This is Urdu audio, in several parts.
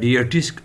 DAT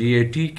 DAT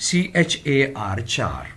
CHAR 4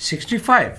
65,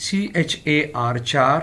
CHAR 4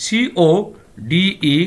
CODE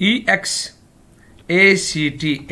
EXACT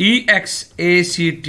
EXACT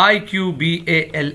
IQBAL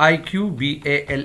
IQBAL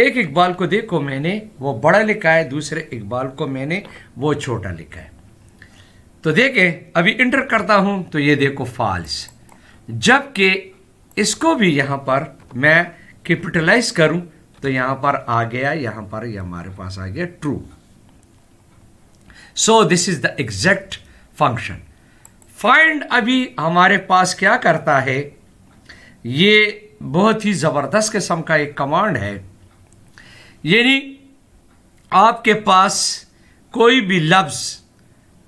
ایک اقبال کو دیکھو میں نے وہ بڑا لکھا ہے, دوسرے اقبال کو میں نے وہ چھوٹا لکھا ہے. تو دیکھیں ابھی انٹر کرتا ہوں تو یہ دیکھو فالس, جبکہ اس کو بھی یہاں پر میں کیپٹلائز کروں تو یہاں پر آ گیا, یہاں پر یہ ہمارے پاس آ گیا true. So this is the exact function. Find ابھی ہمارے پاس کیا کرتا ہے, یہ بہت ہی زبردست قسم کا ایک کمانڈ ہے. یعنی آپ کے پاس کوئی بھی لفظ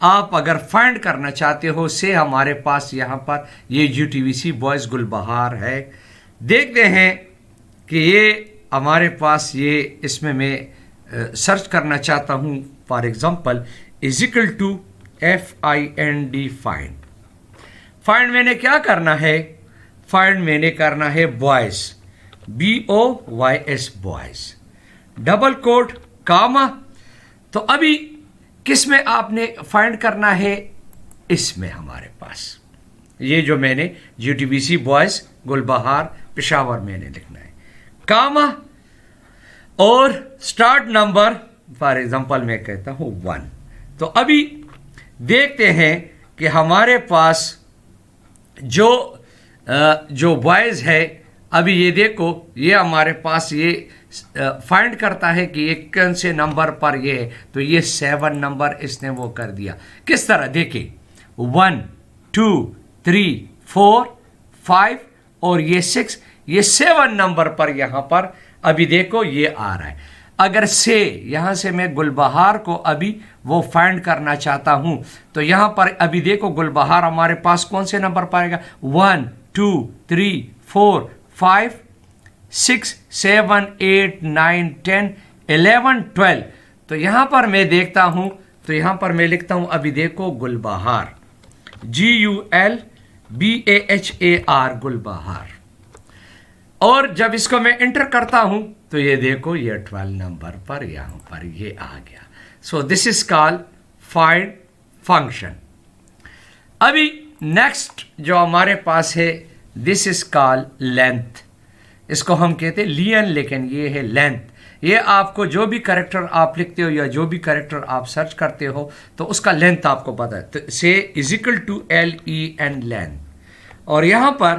آپ اگر فائنڈ کرنا چاہتے ہو, سے ہمارے پاس یہاں پر یہ GTVC بوائز گل بہار ہے. دیکھتے ہیں کہ یہ ہمارے پاس یہ اس میں سرچ کرنا چاہتا ہوں. For example is equal to FIND find. Find میں نے کیا کرنا ہے, فائنڈ میں نے کرنا ہے بوائز, BOYS بوائز, ڈبل کوٹ کاما. تو ابھی کس میں آپ نے فائنڈ کرنا ہے, اس میں ہمارے پاس یہ جو میں نے GTVC بوائز گل بہار پشاور میں نے لکھنا ہے, کاما اور سٹارٹ نمبر فار ایگزامپل میں کہتا ہوں 1. تو ابھی دیکھتے ہیں کہ ہمارے پاس جو بوائز ہے, ابھی یہ دیکھو یہ ہمارے پاس یہ فائنڈ کرتا ہے کہ یہ کون سے نمبر پر یہ ہے. تو یہ 7 نمبر اس نے وہ کر دیا. کس طرح دیکھیں 1 2 3 4 5 اور یہ 6, یہ 7 نمبر پر یہاں پر ابھی دیکھو یہ آ رہا ہے. اگر سے یہاں سے میں گل بہار کو ابھی وہ فائنڈ کرنا چاہتا ہوں تو یہاں پر ابھی دیکھو گل بہار ہمارے پاس کون سے نمبر پائے گا, 1 2 3 4 5 6 7 8 9 10 11 12. تو یہاں پر میں دیکھتا ہوں تو یہاں پر میں لکھتا ہوں ابھی دیکھو گل بہار, GULBAHAR گل بہار. اور جب اس کو میں انٹر کرتا ہوں تو یہ دیکھو یہ 12 نمبر پر یہاں پر یہ آ گیا. سو this is call find function. ابھی نیکسٹ جو ہمارے پاس ہے دس از کال لینتھ. اس کو ہم کہتے ہیں لین, لیکن یہ ہے لینتھ. یہ آپ کو جو بھی کریکٹر آپ لکھتے ہو یا جو بھی کریکٹر آپ سرچ کرتے ہو تو اس کا لینتھ آپ کو پتا ہے. تو سے از اکول ٹو LEN لین. اور یہاں پر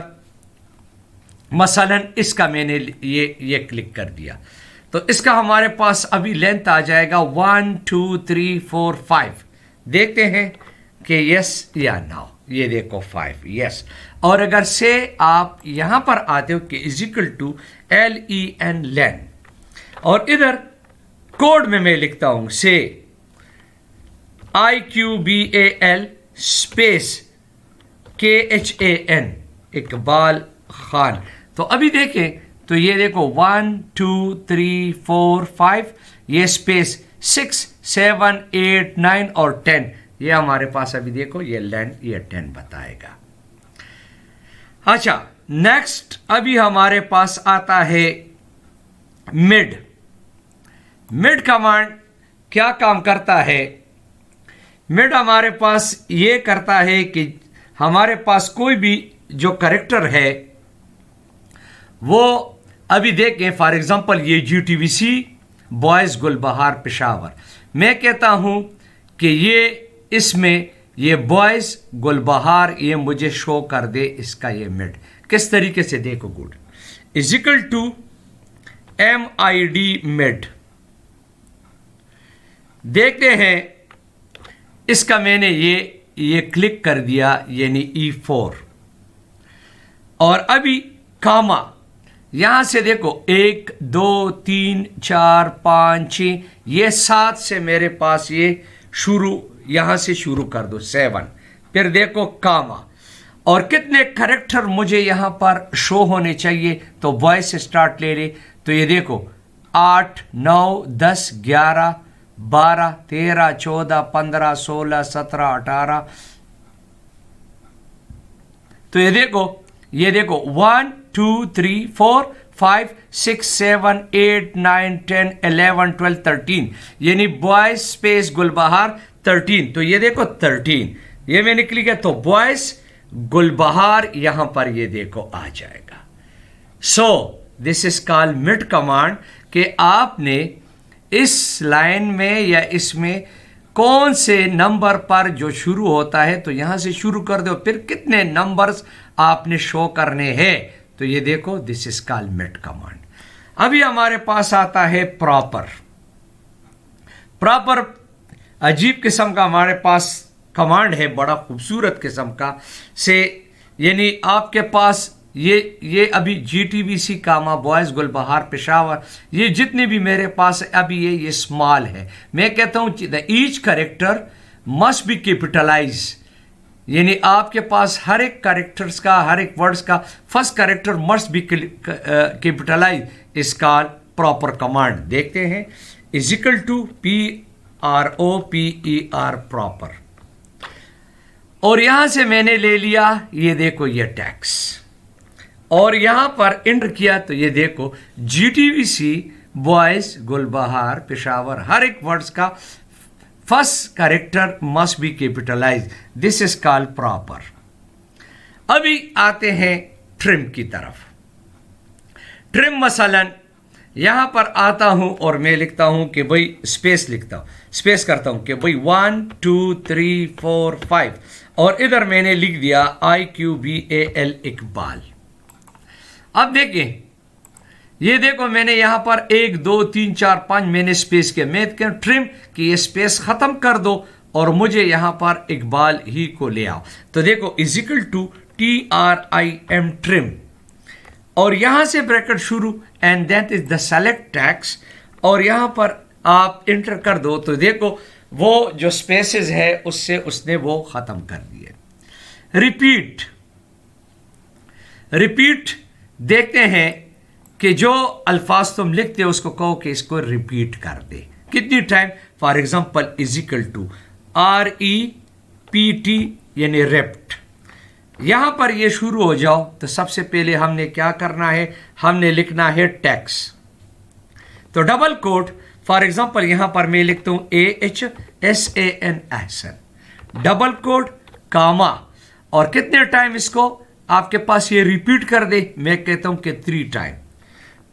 مثلا اس کا میں نے یہ کلک کر دیا تو اس کا ہمارے پاس ابھی لینتھ آ جائے گا 1 2 3 4 5. دیکھتے ہیں کہ یس یا نو. یہ دیکھو 5 یس. اور اگر سے آپ یہاں پر آتے ہو کہ از اکول ٹو LEN لین, اور ادھر کوڈ میں لکھتا ہوں سے IQBAL space KHAN Iqbal Khan. تو ابھی دیکھیں تو یہ دیکھو 1 2 3 4 5 یہ اسپیس 6 7 8 9 اور 10. یہ ہمارے پاس ابھی دیکھو یہ لین یہ 10 بتائے گا. اچھا نیکسٹ ابھی ہمارے پاس آتا ہے مڈ. مڈ کمانڈ کیا کام کرتا ہے, مڈ ہمارے پاس یہ کرتا ہے کہ ہمارے پاس کوئی بھی جو کریکٹر ہے وہ ابھی دیکھیں فار ایگزامپل یہ GTVC بوائز گل بہار پشاور, میں کہتا ہوں کہ یہ اس میں یہ بوائز گل بہار یہ مجھے شو کر دے اس کا یہ مڈ. کس طریقے سے دیکھو good is equal to MID mid. دیکھتے ہیں اس کا میں نے یہ کلک کر دیا یعنی E4. اور ابھی کاما یہاں سے دیکھو 1 2 3 4 5 6 یہ 7 سے میرے پاس یہ شروع یہاں سے شروع کر دو 7. پھر دیکھو کاما اور کتنے کریکٹر مجھے یہاں پر شو ہونے چاہیے تو وائس سٹارٹ لے لے. تو یہ دیکھو 8 9 10 11 12 13 14 15 16 17 18. تو یہ دیکھو 1 2 3 4 5 6 7 8 9 10 11 12 13 یعنی بوائز اسپیس گل بہار 13. تو یہ دیکھو 13 یہ میں نے کلک کیا تو بوائز گل بہار یہاں پر یہ دیکھو آ جائے گا. سو this is call mid command. کہ آپ نے اس لائن میں یا اس میں کون سے نمبر پر جو شروع ہوتا ہے تو یہاں سے شروع کر دو، پھر کتنے نمبرز آپ نے شو کرنے ہیں. تو یہ دیکھو دس از کال میٹ کمانڈ. ابھی ہمارے پاس آتا ہے پراپر. پراپر عجیب قسم کا ہمارے پاس کمانڈ ہے، بڑا خوبصورت قسم کا سے، یعنی آپ کے پاس یہ ابھی جی ٹی وی سی کاما بوائز گلبہار پشاور، یہ جتنے بھی میرے پاس ابھی یہ اسمال ہے. میں کہتا ہوں each character must be capitalise, یعنی آپ کے پاس ہر ایک کریکٹرز کا، ہر ایک ورڈز کا first character must be capitalize. اس کا پراپر کمانڈ دیکھتے ہیں، is equal to PROPER proper. اور یہاں سے میں نے لے لیا، یہ دیکھو یہ ٹیکس، اور یہاں پر انٹر کیا تو یہ دیکھو G T V C boys Gulbahar Peshawar, ہر ایک ورڈز کا first character must be capitalise. This is call proper. ابھی آتے ہیں ٹرم کی طرف. ٹرم مثلا یہاں پر آتا ہوں اور میں لکھتا ہوں کہ بھائی اسپیس لکھتا ہوں، اسپیس کرتا ہوں کہ بھائی 1 2 3 4 5، اور ادھر میں نے لکھ دیا IQBAL اقبال. اب دیکھیں، یہ دیکھو میں نے یہاں پر 1 2 3 4 5 میں نے اسپیس کیا. میں کہوں ٹرم کہ یہ اسپیس ختم کر دو اور مجھے یہاں پر اقبال ہی کو لے آؤ. تو دیکھو is equal to TRIM trim, اور یہاں سے بریکٹ شروع and that is the select text, اور یہاں پر آپ انٹر کر دو تو دیکھو وہ جو اسپیسز ہے اس سے اس نے وہ ختم کر دیے. ریپیٹ دیکھتے ہیں کہ جو الفاظ تم لکھتے ہو اس کو کہو کہ اس کو ریپیٹ کر دے. کتنی time? For example is equal to REPT یعنی ریپٹ. یہاں پر یہ شروع ہو جاؤ تو سب سے پہلے ہم نے کیا کرنا ہے، ہم نے لکھنا ہے ٹیکس. تو ڈبل کوٹ، فار ایگزامپل یہاں پر میں لکھتا ہوں AHSAN احسن، ڈبل کوٹ کاما، اور کتنے ٹائم اس کو آپ کے پاس یہ ریپیٹ کر دے. میں کہتا ہوں کہ 3 ٹائم.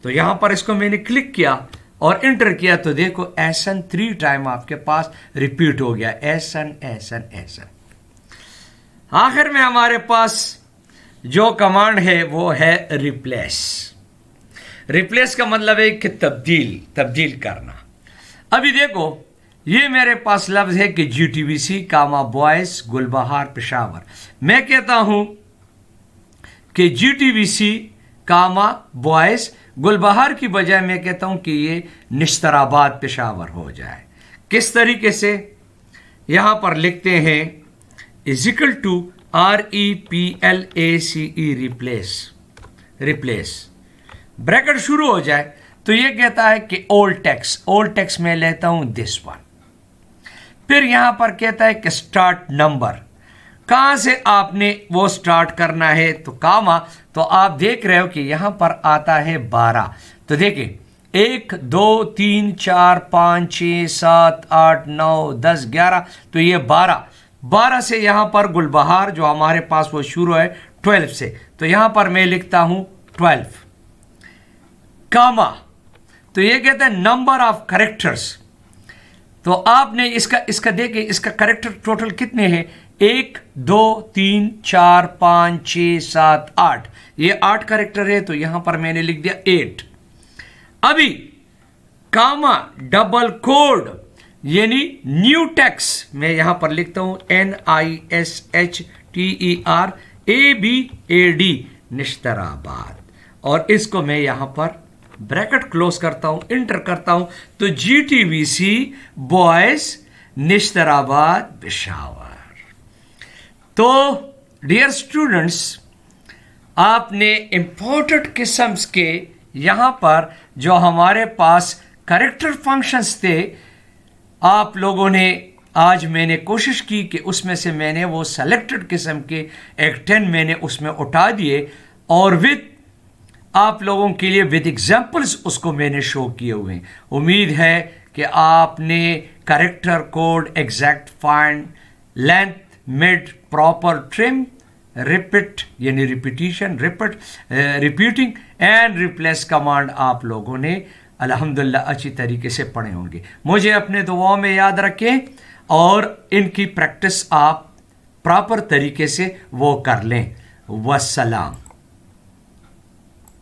تو یہاں پر اس کو میں نے کلک کیا اور انٹر کیا تو دیکھو احسن 3 ٹائم آپ کے پاس ریپیٹ ہو گیا، احسن احسن احسن. آخر میں ہمارے پاس جو کمانڈ ہے وہ ہے ریپلیس. ریپلیس کا مطلب ہے کہ تبدیل کرنا. ابھی دیکھو یہ میرے پاس لفظ ہے کہ جی ٹی وی سی کاما بوائز گلبہار پشاور. میں کہتا ہوں کہ جی ٹی وی سی کاما بوائز گلبہار کی بجائے میں کہتا ہوں کہ یہ نشتر آباد پشاور ہو جائے. کس طریقے سے؟ یہاں پر لکھتے ہیں is equal to REPLACE replace. Bracket شروع ہو جائے تو یہ کہتا ہے کہ اولڈ ٹیکس میں لیتا ہوں دس ون. پھر یہاں پر کہتا ہے کہ اسٹارٹ نمبر، کہاں سے آپ نے وہ اسٹارٹ کرنا ہے تو کاما. تو آپ دیکھ رہے ہو کہ یہاں پر آتا ہے 12. تو دیکھیں 1 2 3 4 5 6 7 8 9 10 11، تو یہ 12 سے یہاں پر گلبہار جو ہمارے پاس وہ شروع ہے 12 سے، تو یہاں پر میں لکھتا ہوں 12 کاما. تو یہ کہتا ہے نمبر آف کریکٹرز. تو آپ نے اس کا دیکھیں اس کا کریکٹر ٹوٹل کتنے ہیں، 1 2 3 4 5 6 7 8، یہ 8 کریکٹر ہے. تو یہاں پر میں نے لکھ دیا 8. ابھی کاما ڈبل کوڈ یعنی نیو ٹیکس، میں یہاں پر لکھتا ہوں NISHTERABAD نشتر آباد، اور اس کو میں یہاں پر بریکٹ کلوز کرتا ہوں، انٹر کرتا ہوں تو جی ٹی وی سی بوائز نشتر آباد پشاور. تو ڈیئر اسٹوڈنٹس، آپ نے امپورٹنٹ قسمس کے یہاں پر جو ہمارے پاس کریکٹر فنکشنز تھے، آپ لوگوں نے آج میں نے کوشش کی کہ اس میں سے میں نے وہ سلیکٹڈ قسم کے ایک 10 میں نے اس میں اٹھا دیے، اور آپ لوگوں کے لیے ود ایگزامپلس اس کو میں نے شو کیے ہوئے ہیں. امید ہے کہ آپ نے character code exact find length mid proper trim repeat یعنی repetition repeating and replace command آپ لوگوں نے الحمدللہ اچھی طریقے سے پڑھے ہوں گے. مجھے اپنے دعاؤں میں یاد رکھیں اور ان کی پریکٹس آپ پراپر طریقے سے وہ کر لیں. والسلام.